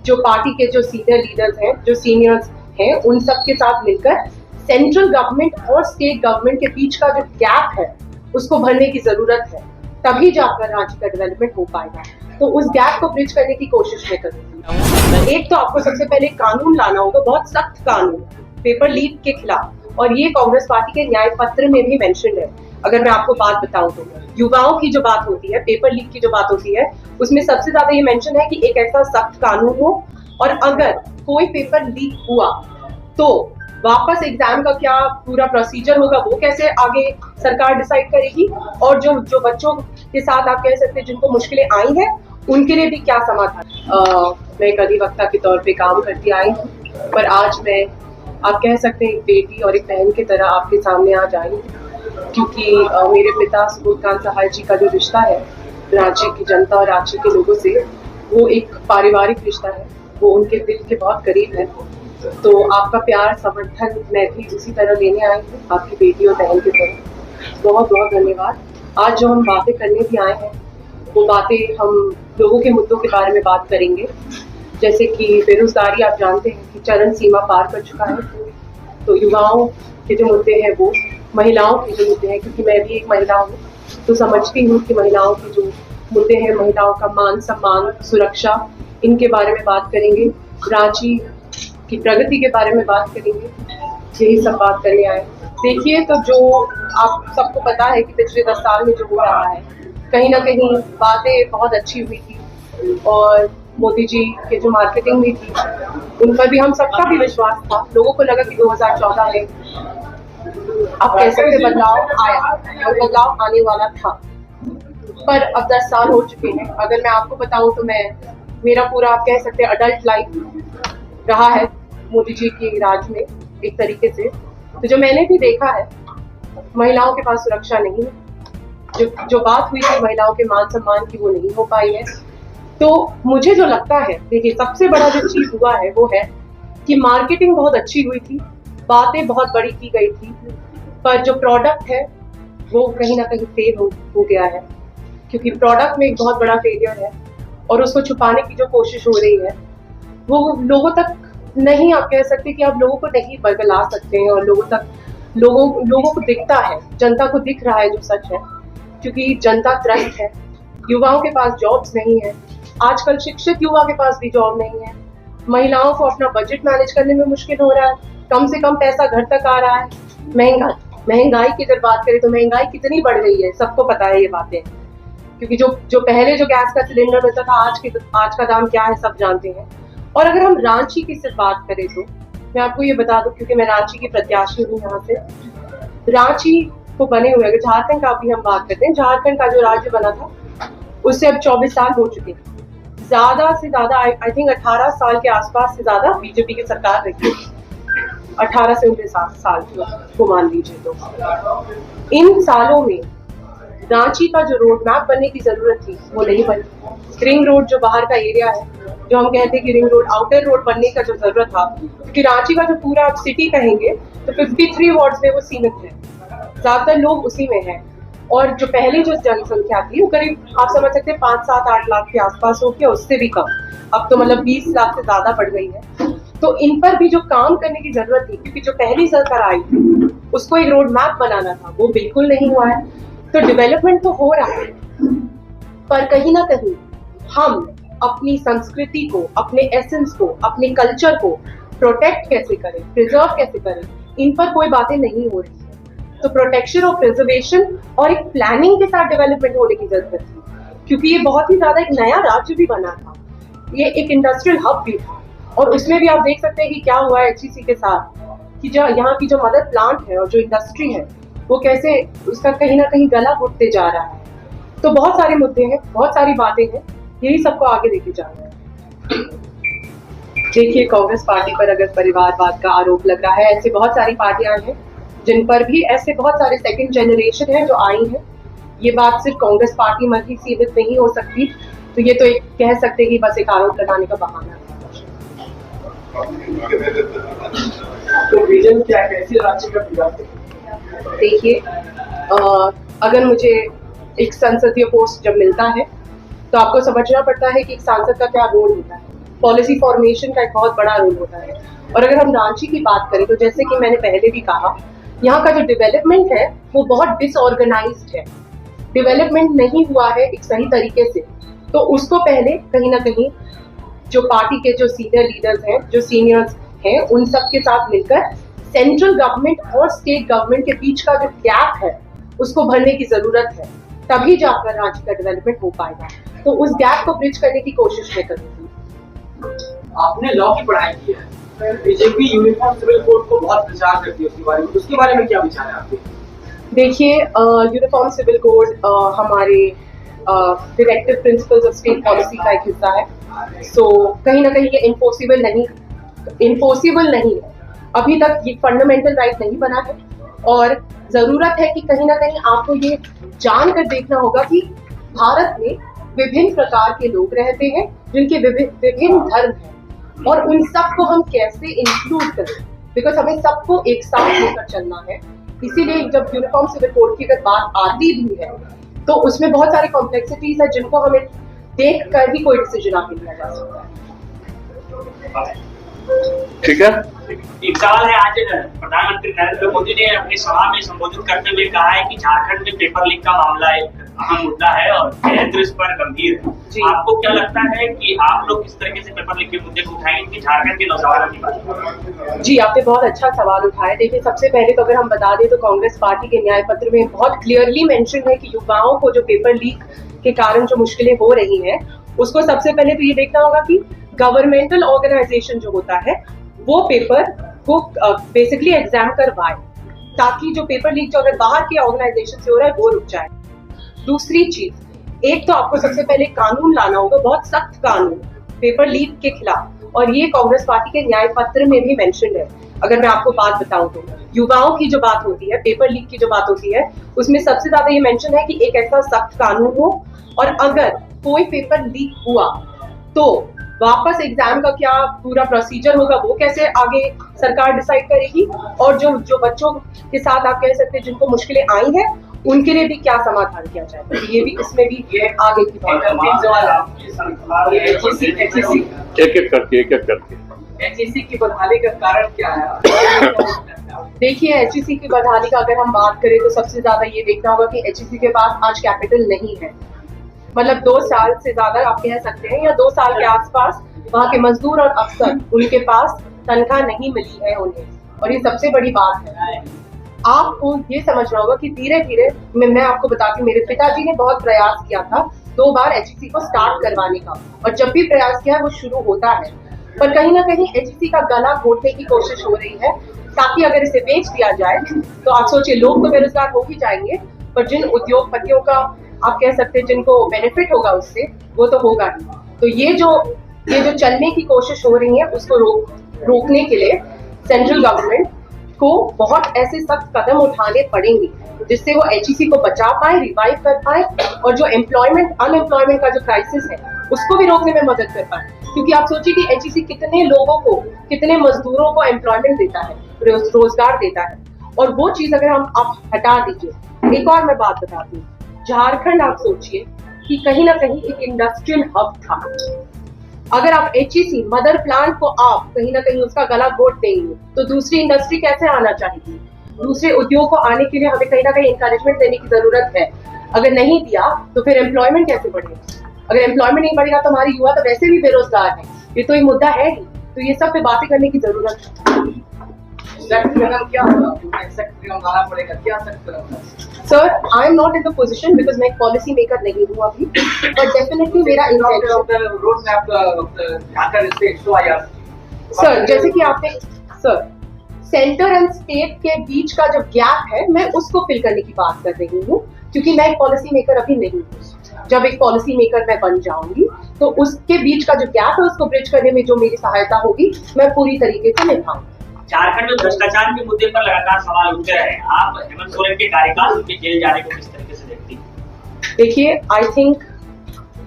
जो पार्टी के जो सीनियर लीडर्स हैं, जो सीनियर्स हैं, उन सब के साथ मिलकर सेंट्रल गवर्नमेंट और स्टेट गवर्नमेंट के बीच का जो गैप है उसको भरने की जरूरत है, तभी जाकर रांची का डेवलपमेंट हो पाएगा। तो उस गैप को ब्रिज करने की कोशिश मैं करूंगी। एक तो आपको सबसे पहले कानून लाना होगा, बहुत सख्त कानून पेपर लीक के खिलाफ, और ये कांग्रेस पार्टी के न्याय पत्र में भी मेंशन है। अगर मैं आपको बात बताऊं तो युवाओं की जो बात होती है, पेपर लीक की जो बात होती है, उसमें सबसे ज्यादा ये मेंशन है कि एक ऐसा सख्त कानून हो, और अगर कोई पेपर लीक हुआ तो वापस एग्जाम का क्या पूरा प्रोसीजर होगा, वो कैसे आगे सरकार डिसाइड करेगी, और जो बच्चों के साथ आप कह सकते हैं जिनको मुश्किलें आई हैं, उनके लिए भी क्या समाधान। मैं एक अधिवक्ता के तौर पे काम करती आई हूँ, पर आज मैं आप कह सकते हैं एक बेटी और एक बहन की तरह आपके सामने आज आई हूँ, क्योंकि मेरे पिता सुबोधकांत सहाय जी का जो रिश्ता है रांची की जनता और रांची के लोगों से, वो एक पारिवारिक रिश्ता है, वो उनके दिल के बहुत करीब है। तो आपका प्यार समर्थन मैं भी उसी तरह लेने आई हूँ, आपकी बेटी और बहन की तरह। बहुत बहुत धन्यवाद। आज जो हम बातें करने भी आए हैं, वो बातें हम लोगों के मुद्दों के बारे में बात करेंगे, जैसे कि बेरोजगारी आप जानते हैं कि चरम सीमा पार कर चुका है, तो युवाओं के जो मुद्दे हैं वो, महिलाओं के जो मुद्दे हैं, क्योंकि मैं भी एक महिला हूँ तो समझती हूँ कि महिलाओं के जो मुद्दे हैं, महिलाओं का मान सम्मान, सुरक्षा, इनके बारे में बात करेंगे। रांची की प्रगति के बारे में बात करेंगे, यही सब बात करने आए। देखिए, तो जो आप सबको पता है कि पिछले 10 साल में जो हो रहा है, कहीं ना कहीं बातें बहुत अच्छी हुई थी, और मोदी जी के जो मार्केटिंग भी थी उन पर भी हम सबका भी विश्वास था। लोगों को लगा कि 2014 में आप कह सकते बदलाव आया, और बदलाव आने वाला था, पर अब 10 साल हो चुके हैं। अगर मैं आपको बताऊं तो मेरा पूरा आप कह सकते हैं अडल्ट लाइफ रहा है मोदी जी की राज में एक तरीके से। तो जो मैंने भी देखा है, महिलाओं के पास सुरक्षा नहीं है, जो बात हुई थी महिलाओं के मान सम्मान की, वो नहीं हो पाई है। तो मुझे जो लगता है, देखिए, सबसे बड़ा जो चीज हुआ है वो है कि मार्केटिंग बहुत अच्छी हुई थी, बातें बहुत बड़ी की गई थी, पर जो प्रोडक्ट है वो कहीं ना कहीं फेल हो गया है, क्योंकि प्रोडक्ट में एक बहुत बड़ा फेलियर है, और उसको छुपाने की जो कोशिश हो रही है वो लोगों तक नहीं, आप कह सकते कि आप लोगों को नहीं बरगला सकते हैं, और लोगों को दिखता है, जनता को दिख रहा है जो सच है, क्योंकि जनता त्रस्त है। युवाओं के पास जॉब्स नहीं है, आजकल शिक्षित युवा के पास भी जॉब नहीं है, महिलाओं को अपना बजट मैनेज करने में मुश्किल हो रहा है, कम से कम पैसा घर तक आ रहा है। महंगाई की अगर बात करें तो महंगाई कितनी बढ़ गई है, सबको पता है ये बातें, क्योंकि जो पहले जो गैस का सिलेंडर मिलता था, आज का दाम क्या है सब जानते हैं। और अगर हम रांची की सिर्फ बात करें तो मैं आपको ये बता दूं, क्योंकि मैं रांची की प्रत्याशी हूँ यहाँ से, रांची को बने हुए, अगर झारखंड का भी हम बात करते हैं, झारखंड का जो राज्य बना था उससे अब 24 साल हो चुके हैं। ज्यादा से ज्यादा आई थिंक 18 साल के आसपास से ज्यादा बीजेपी की सरकार रही, 18 से 19 साल को मान लीजिए। तो इन सालों में रांची का जो रोड मैप बनने की जरूरत थी वो नहीं बनी। रिंग रोड जो बाहर का एरिया है, जो हम कहते हैं कि रिंग रोड, आउटर रोड बनने का जो जरूरत था, क्योंकि रांची का जो पूरा आप सिटी कहेंगे तो 53 वार्ड्स में वो सीमित है, ज्यादातर लोग उसी में हैं, और जो पहले जो जनसंख्या थी वो करीब आप समझ सकते हैं 5, 7, 8 लाख के आसपास हो गया, उससे भी कम, अब तो मतलब 20 लाख से ज्यादा बढ़ गई है। तो इन पर भी जो काम करने की जरूरत थी, क्योंकि जो पहली सरकार आई थी उसको एक रोड मैप बनाना था, वो बिल्कुल नहीं हुआ है। तो डेवलपमेंट तो हो रहा है, पर कहीं ना कहीं हम अपनी संस्कृति को, अपने एसेंस को, अपने कल्चर को प्रोटेक्ट कैसे करें, प्रिजर्व कैसे करें, इन पर कोई बातें नहीं हो रही है। तो प्रोटेक्शन और प्रिजर्वेशन और एक प्लानिंग के साथ डेवलपमेंट होने की जरूरत थी, क्योंकि ये बहुत ही ज्यादा एक नया राज्य भी बना था, ये एक इंडस्ट्रियल हब भी था, और उसमें भी आप देख सकते हैं कि क्या हुआ है HEC के साथ, कि जो यहाँ की जो मदर प्लांट है और जो इंडस्ट्री है वो कैसे उसका कहीं ना कहीं गला घुटते जा रहा है। तो बहुत सारे मुद्दे हैं, बहुत सारी बातें हैं, यही सबको आगे लेके जाना है। देखिए, कांग्रेस पार्टी पर अगर परिवारवाद का आरोप लग रहा है, ऐसे बहुत सारी पार्टियां हैं जिन पर भी ऐसे बहुत सारे सेकंड जनरेशन है जो आई हैं। ये बात सिर्फ कांग्रेस पार्टी में ही सीमित नहीं हो सकती, तो ये तो एक कह सकते हैं कि बस एक आरोप लगाने का बहाना है। तो विजन क्या है, कैसे राज्य का विकास? देखिए, अगर मुझे एक संसदीय पोस्ट जब मिलता है तो आपको समझना पड़ता है कि एक सांसद का क्या रोल होता है। पॉलिसी फॉर्मेशन का एक बहुत बड़ा रोल होता है। और अगर हम रांची की बात करें तो जैसे कि मैंने पहले भी कहा, यहाँ का जो डेवलपमेंट है वो बहुत डिसऑर्गेनाइज्ड है, डेवलपमेंट नहीं हुआ है एक सही तरीके से। तो उसको पहले कहीं ना कहीं जो पार्टी के जो सीनियर लीडर्स हैं, जो सीनियर्स हैं, उन सब के साथ मिलकर सेंट्रल गवर्नमेंट और स्टेट गवर्नमेंट के बीच का जो गैप है उसको भरने की जरूरत है, तभी जाकर रांची का डेवलपमेंट हो पाएगा। तो उस गैप को ब्रिज करने की कोशिश मैं करूंगी। आपने लॉ की पढ़ाई की है, बीजेपी यूनिफॉर्म सिविल कोड को बहुत प्रचार करती है, उसके बारे में क्या विचार है आपके? देखिए, यूनिफॉर्म सिविल कोड हमारे directive principles of state policy का एक हिस्सा है। सो कहीं ना कहीं ये इन्फोर्सिबल नहीं है। अभी तक ये फंडामेंटल राइट नहीं बना है और जरूरत है कि कहीं ना कहीं आपको ये जानकर देखना होगा कि भारत में विभिन्न प्रकार के लोग रहते हैं जिनके विभिन्न धर्म हैं और उन सबको हम कैसे इंक्लूड करें, बिकॉज हमें सबको एक साथ लेकर चलना है। इसीलिए जब यूनिफॉर्म सिविल कोड की अगर बात आती भी है तो उसमें बहुत सारी कॉम्प्लेक्सिटीज है जिनको हमें देख कर ही कोई डिसीजन आगे लिया जा सकता है। ठीक है। एक सवाल है, आज प्रधानमंत्री नरेंद्र मोदी ने अपनी सभा में संबोधित करते हुए कहा है कि झारखंड में पेपर लीक का मामला एक अहम मुद्दा है और केंद्र इस पर गंभीर है। आपको क्या लगता है कि आप लोग किस तरीके से पेपर लीक के मुद्दे को उठाएंगे कि झारखंड के नौजवानों की बात? जी, आपने बहुत अच्छा सवाल उठाया। देखिए, सबसे पहले तो अगर हम बता दें तो कांग्रेस पार्टी के न्याय पत्र में बहुत क्लियरली मेंशन है कि युवाओं को जो पेपर लीक के कारण जो मुश्किलें हो रही हैं उसको सबसे पहले तो ये देखना होगा कि गवर्नमेंटल ऑर्गेनाइजेशन जो होता है वो पेपर को बेसिकली एग्जाम करवाए, ताकि जो पेपर लीक जो अगर बाहर के ऑर्गेनाइजेशन से हो रहा है वो रुक जाए। दूसरी चीज, एक तो आपको सबसे पहले कानून लाना होगा, बहुत सख्त कानून पेपर लीक के खिलाफ, और ये कांग्रेस पार्टी के न्याय पत्र में भी मेंशन है। अगर मैं आपको बात बताऊं तो युवाओं की जो बात होती है, पेपर लीक की जो बात होती है, उसमें सबसे ज्यादा ये मेंशन है कि एक ऐसा सख्त कानून हो और अगर कोई पेपर लीक हुआ तो वापस एग्जाम का क्या पूरा प्रोसीजर होगा, वो कैसे आगे सरकार डिसाइड करेगी, और जो बच्चों के साथ आप कह सकते हैं जिनको मुश्किलें आई हैं उनके लिए भी क्या समाधान किया जाए। तो ये भी इसमें भी ये आगे की बात है। एक एक करके एचईसी की बदहाली का कारण क्या है? देखिए, एचईसी की बदहाली का अगर हम बात करें तो सबसे ज्यादा ये देखना होगा कि एचईसी के पास आज कैपिटल नहीं है। मतलब 2 साल से ज्यादा आप कह सकते हैं या 2 साल के आसपास वहाँ के मजदूर और अफसर उनके पास तनख्वाह नहीं मिली है उन्हें, और ये सबसे बड़ी बात है। आपको ये समझना होगा कि धीरे धीरे मैं आपको बताती हूँ, मेरे पिताजी ने बहुत प्रयास किया था 2 बार एचईसी को स्टार्ट करवाने का, और जब भी प्रयास किया वो शुरू होता है, पर कहीं ना कहीं एचईसी का गला घोटने की कोशिश हो रही है, ताकि अगर इसे बेच दिया जाए तो आप सोचिए लोग तो बेरोजगार हो ही जाएंगे, पर जिन उद्योगपतियों का आप कह सकते हैं जिनको बेनिफिट होगा उससे, वो तो होगा ही। तो ये जो चलने की कोशिश हो रही है उसको रोकने के लिए सेंट्रल गवर्नमेंट को बहुत ऐसे सख्त कदम उठाने पड़ेंगे जिससे वो एचईसी को बचा पाए, रिवाइव कर पाए, और जो अनएम्प्लॉयमेंट का जो क्राइसिस है उसको भी रोकने में मदद कर पाए। क्योंकि आप सोचिए कि एचईसी कितने लोगों को, कितने मजदूरों को एम्प्लॉयमेंट देता है, रोजगार देता है, और वो चीज अगर आप हटा दीजिए। एक और मैं बात बताती हूँ, झारखंड आप सोचिए कि कहीं ना कहीं एक इंडस्ट्रियल हब था। अगर आप एचईसी मदर प्लांट को आप कहीं ना कहीं उसका गला घोट देंगे तो दूसरी इंडस्ट्री कैसे आना चाहेगी? दूसरे उद्योग को आने के लिए हमें कहीं ना कहीं इंकरेजमेंट देने की जरूरत है। अगर नहीं दिया तो फिर एम्प्लॉयमेंट कैसे बढ़ेगा? अगर एम्प्लॉयमेंट नहीं बढ़ेगा तो हमारे युवा तो वैसे भी बेरोजगार है। ये तो एक मुद्दा है ही, तो ये सब पे बातें करने की जरूरत है। Sir, I am not in the position, because मैं एक पॉलिसी मेकर नहीं हूँ अभी, बट डेफिनेटली मेरा सर, जैसे कि आपने सर सेंटर एंड स्टेट के बीच का जो गैप है मैं उसको फिल करने की बात कर रही हूँ, क्योंकि मैं एक पॉलिसी मेकर अभी नहीं हूँ। जब एक पॉलिसी मेकर मैं बन जाऊंगी तो उसके बीच का जो गैप है उसको ब्रिज करने में जो मेरी सहायता होगी मैं पूरी तरीके से निभाऊंगी। झारखंड में भ्रष्टाचार के मुद्दे पर लगातार सवाल उठ रहे हैं, आप हेमंत सोरेन के कार्यकाल उनके जेल जाने को किस तरीके से देखती हैं? देखिए, आई थिंक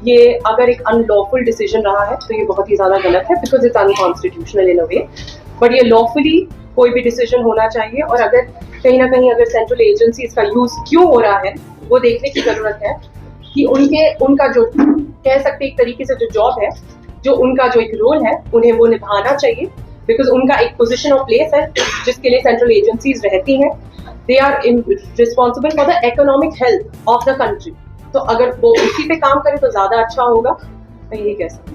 ये अगर एक अनलॉफुल डिसीजन रहा है तो ये बहुत ही ज्यादा गलत है, because it's unconstitutional in a way, but ये लॉफुली कोई भी डिसीजन होना चाहिए। और अगर कहीं ना कहीं अगर सेंट्रल एजेंसी इसका यूज क्यों हो रहा है वो देखने की जरूरत है कि उनका जो कह सकते एक तरीके से जो जॉब है जो उनका जो एक रोल है उन्हें वो निभाना चाहिए, बिकॉज उनका एक पोजीशन ऑफ प्लेस है जिसके लिए सेंट्रल एजेंसीज रहती हैं। They are responsible for the economic health of the country. तो अगर वो उसी पे काम करे तो ज्यादा अच्छा होगा, मैं यही कह सकती हूँ।